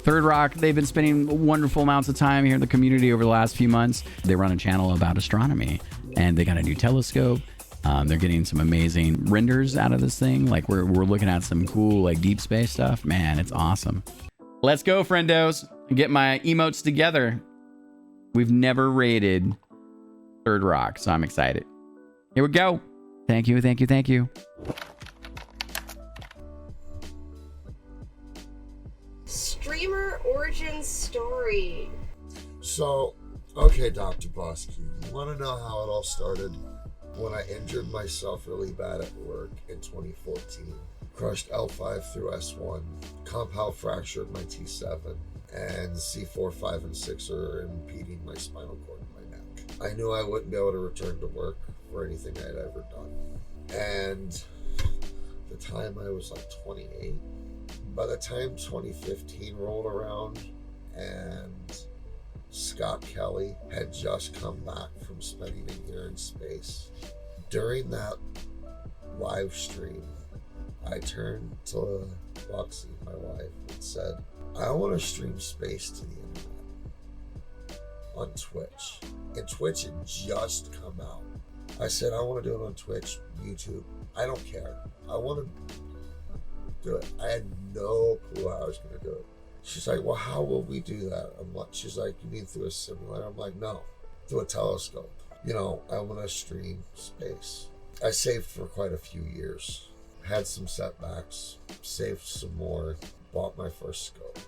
Third Rock, they've been spending wonderful amounts of time here in the community over the last few months. They run a channel about astronomy, and they got a new telescope. They're getting some amazing renders out of this thing. Like we're looking at some cool like deep space stuff. Man, it's awesome. Let's go, friendos, and get my emotes together. We've never rated Third Rock, so I'm excited. Here we go. Thank you, thank you, thank you. Streamer origin story. So, okay, Dr. Bosskey, you want to know how it all started? When I injured myself really bad at work in 2014, crushed L5 through S1, compound fractured my T7, and C4, 5, and 6 are impeding my spinal cord and my neck. I knew I wouldn't be able to return to work for anything I'd ever done. And the time I was like 28. By the time 2015 rolled around and Scott Kelly had just come back from spending a year in space, during that live stream, I turned to Roxy, my wife, and said, I want to stream space to the internet on Twitch. And Twitch had just come out. I said, I want to do it on Twitch, YouTube. I don't care. I want to do it. I had no clue how I was going to do it. She's like, well, how will we do that? She's like, you mean through a simulator? I'm like, no, through a telescope. You know, I want to stream space. I saved for quite a few years. Had some setbacks, saved some more, bought my first scope.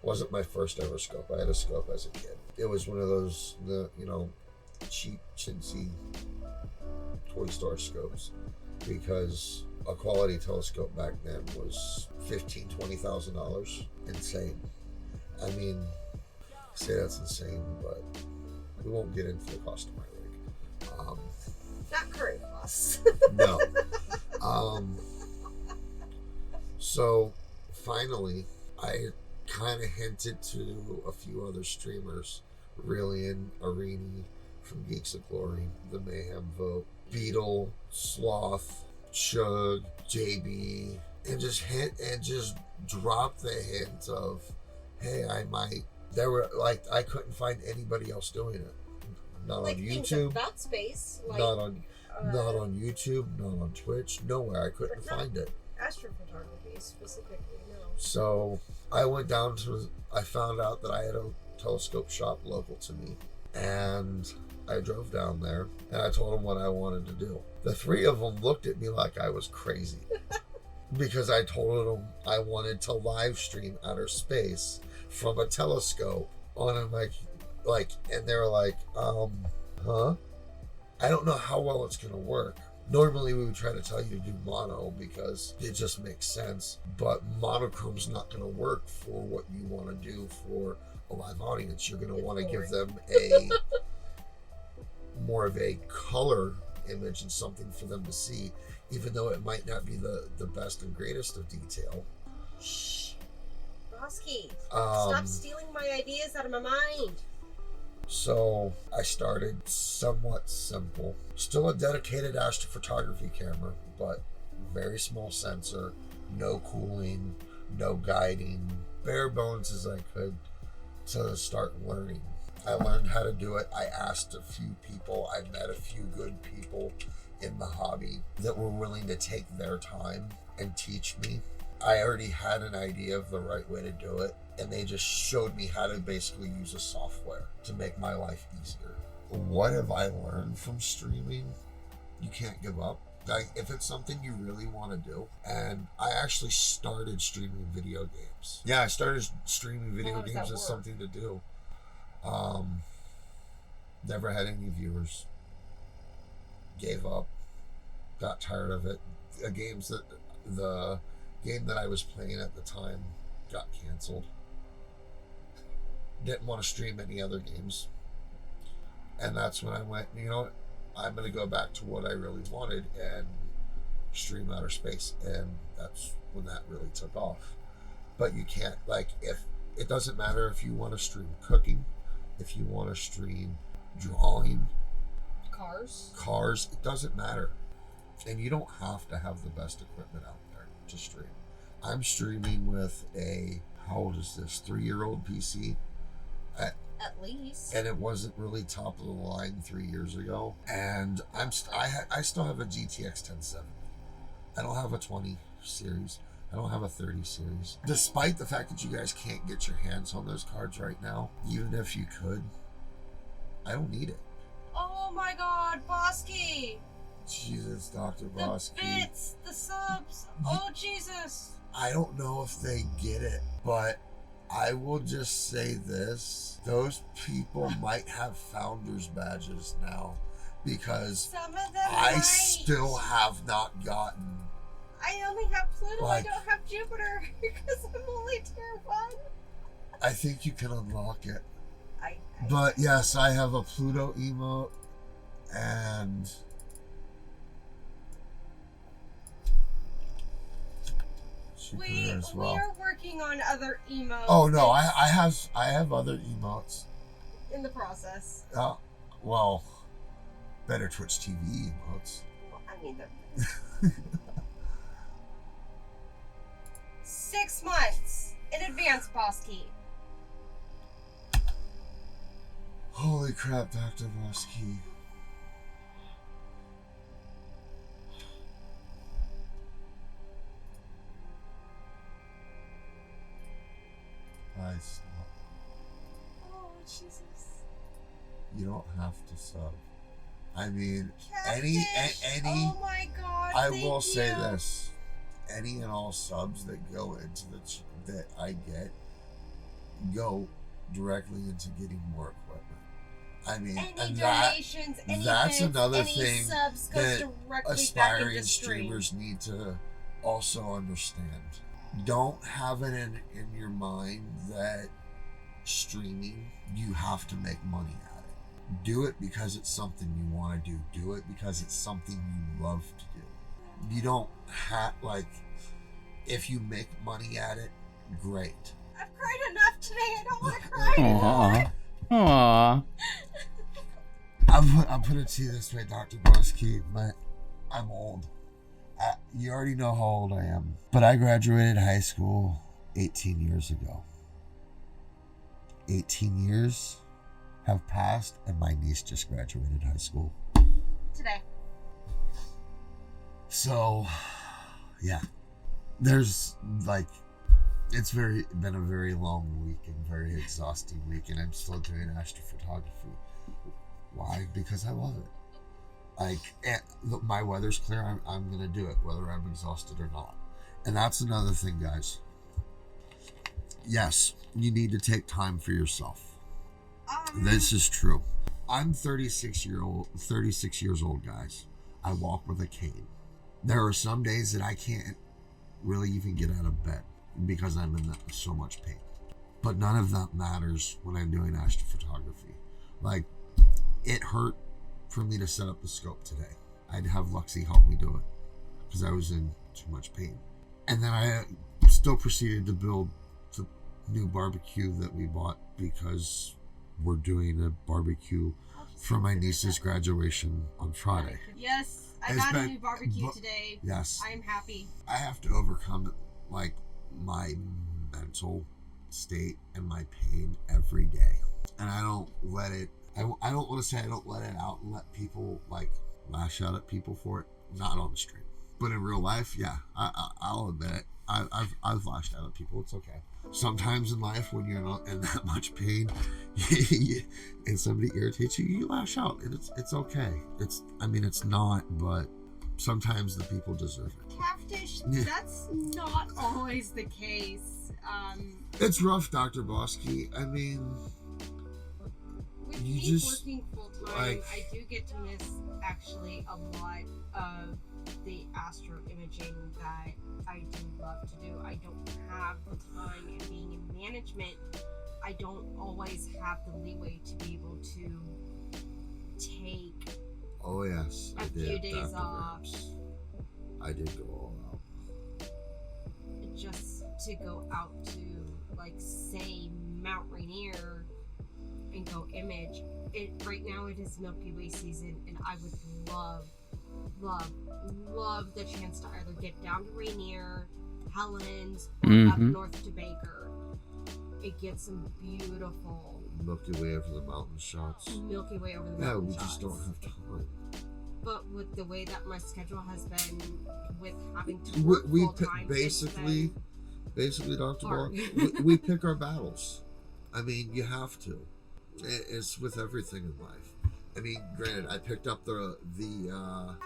Wasn't my first ever scope. I had a scope as a kid. It was one of those, cheap, chintzy toy store scopes, because a quality telescope back then was $15,000, $20,000. Insane. I mean, I say that's insane, but we won't get into the cost of my rig. Not current costs. No. So finally, I kind of hinted to a few other streamers, Rillian, Arini from Geeks of Glory, The Mayhem Vote, Beetle, Sloth, Chug, JB, and just drop the hint of, hey, I might. There were like, I couldn't find anybody else doing it. Not like on things YouTube. about space. Like, not on YouTube. Not on Twitch. Nowhere. I couldn't find it. Astrophotography specifically, no. So I went down I found out that I had a telescope shop local to me, and I drove down there and I told them what I wanted to do. The three of them looked at me like I was crazy because I told them I wanted to live stream outer space from a telescope on a and they were like, huh? I don't know how well it's gonna work. Normally we would try to tell you to do mono because it just makes sense, but monochrome's not gonna work for what you want to do for a live audience. You're gonna want to give them a more of a color image and something for them to see, even though it might not be the best and greatest of detail. Shh. Bosskey, stop stealing my ideas out of my mind. So I started somewhat simple. Still a dedicated astrophotography camera, but very small sensor, no cooling, no guiding, bare bones as I could to start learning. I learned how to do it. I asked a few people. I met a few good people in the hobby that were willing to take their time and teach me. I already had an idea of the right way to do it, and they just showed me how to basically use a software to make my life easier. What have I learned from streaming? You can't give up. Like, if it's something you really want to do. And I actually started streaming video games. Yeah, I started streaming video games as something to do. Never had any viewers. Gave up. Got tired of it. The game that I was playing at the time got canceled. Didn't want to stream any other games. And that's when I went, you know what? I'm going to go back to what I really wanted and stream outer space. And that's when that really took off. But you can't, if it doesn't matter if you want to stream cooking, if you want to stream drawing, cars, it doesn't matter. And you don't have to have the best equipment out there to stream. I'm streaming with a how old is this? 3-year-old PC. At least. And it wasn't really top of the line 3 years ago. And I still have a GTX 1070. I don't have a 20 series. I don't have a 30 series. Despite the fact that you guys can't get your hands on those cards right now, even if you could, I don't need it. Oh my God, Bosskey! Jesus, Dr. Bosskey. The bits, the subs. Oh Jesus! I don't know if they get it, but I will just say this. Those people might have founders badges now because Some of them I might. still have not gotten. I only have Pluto, Like- I don't have Jupiter because I'm only tier 1. I think you can unlock it. I But yes, I have a Pluto emote and Jupiter as well. we are working on other emotes. Oh no, I have other emotes. in the process. Well, better Twitch TV emotes. Well, I mean, they're 6 months in advance, Bosskey. Holy crap, Dr. Bosskey. Stop. Oh Jesus! You don't have to sub. I mean, Catfish. any. Oh my God! I thank will say you. this: any and all subs that go into that I get go directly into getting more equipment. I mean, Any and donations, any that's bits, another any thing subs goes that directly back aspiring into stream. streamers need to also understand. Don't have it in your mind that streaming, you have to make money at it. Do it because it's something you want to do. Do it because it's something you love to do. You don't have, like, if you make money at it, great. I've cried enough today. I don't want to cry anymore. Aww. I'll put it to you this way, Dr. Bosskey, but I'm old. You already know how old I am. But I graduated high school 18 years ago. 18 years have passed, and my niece just graduated high school. Today. So, yeah. There's, like, it's been a very long week and very exhausting week, and I'm still doing astrophotography. Why? Because I love it. Like, my weather's clear, I'm gonna do it, whether I'm exhausted or not. And that's another thing, guys. Yes, you need to take time for yourself. This is true. I'm 36 years old, guys. I walk with a cane. There are some days that I can't really even get out of bed because I'm in so much pain. But none of that matters when I'm doing astrophotography. Like, it hurt for me to set up the scope today. I'd have Luxie help me do it because I was in too much pain. And then I still proceeded to build the new barbecue that we bought because we're doing a barbecue for my niece's graduation on Friday. Yes, I It's got a been- new barbecue but- today. Yes. I'm happy. I have to overcome, like, my mental state and my pain every day. And I don't let it, I don't want to say I don't let it out and let people, like, lash out at people for it. Not on the stream. But in real life, yeah, I'll admit it. I've lashed out at people. It's okay. Sometimes in life, when you're not in that much pain and somebody irritates you, you lash out, and it's okay. It's not, but sometimes the people deserve it. Catfish, that's not always the case. It's rough, Dr. Bosskey. I mean, With you me just, working full time, like- I do get to miss actually a lot of the astro imaging that I do love to do. I don't have the time, and being in management, I don't always have the leeway to be able to take oh yes, a I few did, days Dr. off Burns. I did go all out. just to go out to, like, say, Mount Rainier and go image. Right now it is Milky Way season, and I would love the chance to either get down to Rainier, Helens, or up Mhm. north to Baker. it gets some beautiful Milky Way over the mountain shots. Milky Way over the Yeah, mountain we shots. just don't have time. But with the way that my schedule has been, with having to work We full time, basically, Dr. hard. we pick our battles. I mean, you have to. It's with everything in life. I mean, granted, I picked up the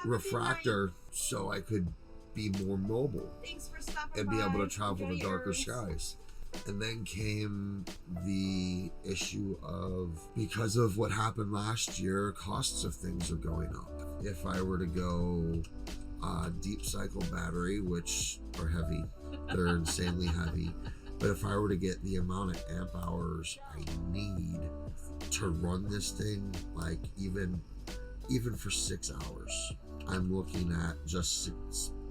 refractor so I could be more mobile Thanks for stopping and be by. able to travel to Enjoy darker yours. skies. And then came the issue of, because of what happened last year, costs of things are going up. If I were to go deep cycle battery, which are heavy, they're insanely heavy. But if I were to get the amount of amp hours I need to run this thing, like even for 6 hours, I'm looking at just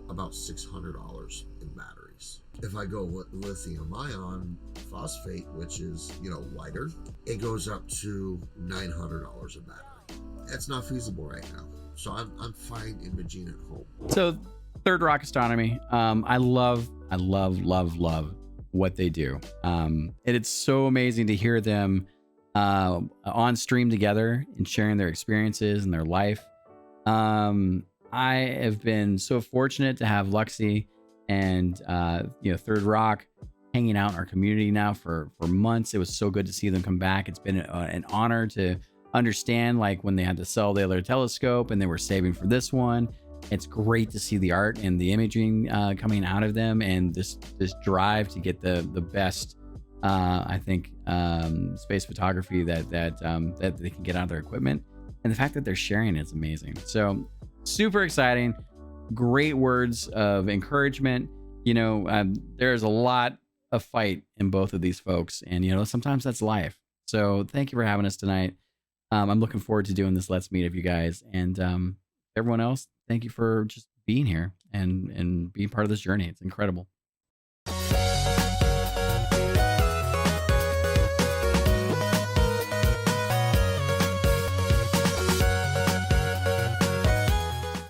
about $600 in batteries. If I go lithium ion phosphate, which is, lighter, it goes up to $900 a battery. That's not feasible right now. So I'm fine imaging at home. So Third Rock Astronomy, I love what they do. And it's so amazing to hear them on stream together and sharing their experiences and their life. I have been so fortunate to have Luxie and Third Rock hanging out in our community now for months. It was so good to see them come back. It's been an honor to understand, like, when they had to sell the other telescope and they were saving for this one. It's great to see the art and the imaging coming out of them, and this drive to get the best space photography that they can get out of their equipment, and the fact that they're sharing it's amazing. So super exciting. Great words of encouragement. There's a lot of fight in both of these folks, and sometimes that's life. So thank you for having us tonight. I'm looking forward to doing this Let's Meet of you guys, and everyone else, thank you for just being here and being part of this journey. It's incredible.